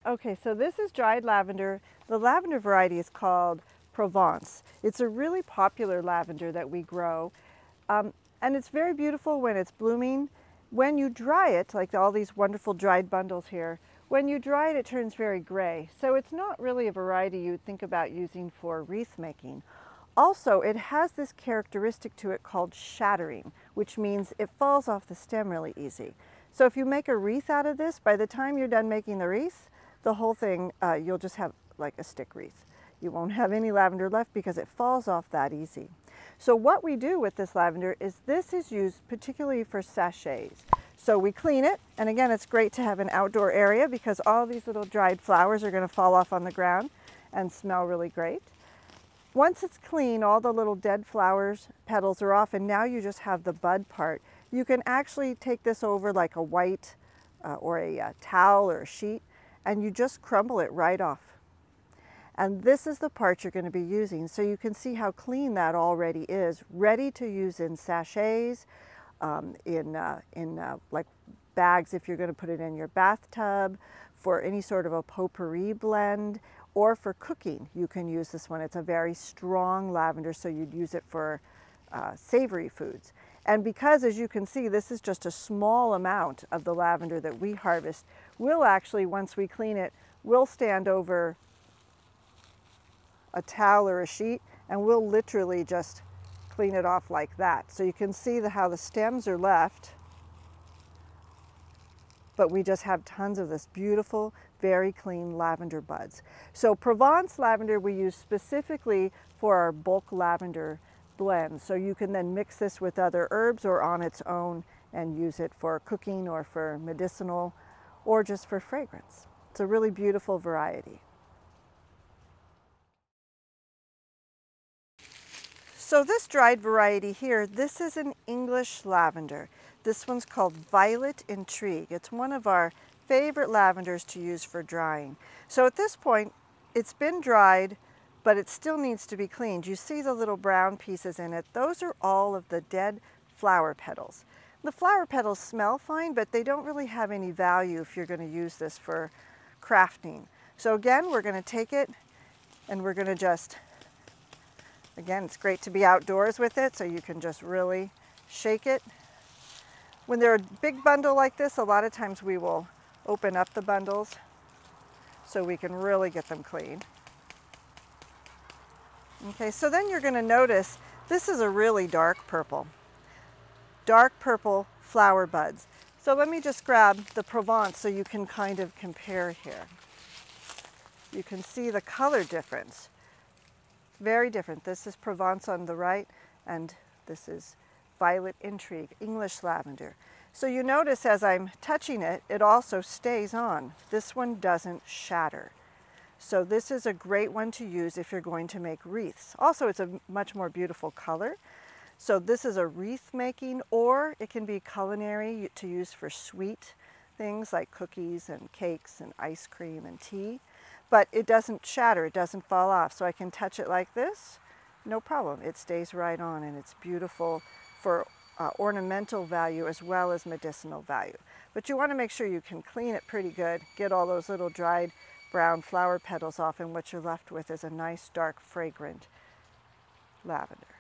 Okay, so this is dried lavender. The lavender variety is called Provence. It's a really popular lavender that we grow. And it's very beautiful when it's blooming. When you dry it, like all these wonderful dried bundles here, when you dry it, it turns very gray. So it's not really a variety you'd think about using for wreath making. Also, it has this characteristic to it called shattering, which means it falls off the stem really easy. So if you make a wreath out of this, by the time you're done making the wreath, the whole thing, you'll just have like a stick wreath. You won't have any lavender left because it falls off that easy. So what we do with this lavender is this is used particularly for sachets. So we clean it, and again, it's great to have an outdoor area because all these little dried flowers are going to fall off on the ground and smell really great. Once it's clean, all the little dead flowers, petals are off, and now you just have the bud part. You can actually take this over like a white or a towel or a sheet, and you just crumble it right off. And this is the part you're going to be using. So you can see how clean that already is, ready to use in sachets, like bags if you're going to put it in your bathtub, for any sort of a potpourri blend, or for cooking. You can use this one. It's a very strong lavender, so you'd use it for savory foods. And because, as you can see, this is just a small amount of the lavender that we harvest, we'll actually, once we clean it, we'll stand over a towel or a sheet and we'll literally just clean it off like that. So you can see how the stems are left, but we just have tons of this beautiful, very clean lavender buds. So Provence lavender we use specifically for our bulk lavender blend. So you can then mix this with other herbs or on its own and use it for cooking or for medicinal or just for fragrance. It's a really beautiful variety. So this dried variety here, this is an English lavender. This one's called Violet Intrigue. It's one of our favorite lavenders to use for drying. So at this point, it's been dried, but it still needs to be cleaned. You see the little brown pieces in it. Those are all of the dead flower petals. The flower petals smell fine, but they don't really have any value if you're going to use this for crafting. So again, we're going to take it and we're going to just, again, it's great to be outdoors with it, so you can just really shake it. When they're a big bundle like this, a lot of times we will open up the bundles so we can really get them clean. Okay, so then you're going to notice this is a really dark purple flower buds. So let me just grab the Provence so you can kind of compare here. You can see the color difference. Very different. This is Provence on the right, and this is Violet Intrigue, English lavender. So you notice as I'm touching it, it also stays on. This one doesn't shatter. So this is a great one to use if you're going to make wreaths. Also, it's a much more beautiful color. So this is a wreath making, or it can be culinary to use for sweet things like cookies and cakes and ice cream and tea. But it doesn't shatter, it doesn't fall off. So I can touch it like this, no problem. It stays right on, and it's beautiful for ornamental value as well as medicinal value. But you want to make sure you can clean it pretty good, get all those little dried brown flower petals off, and what you're left with is a nice, dark, fragrant lavender.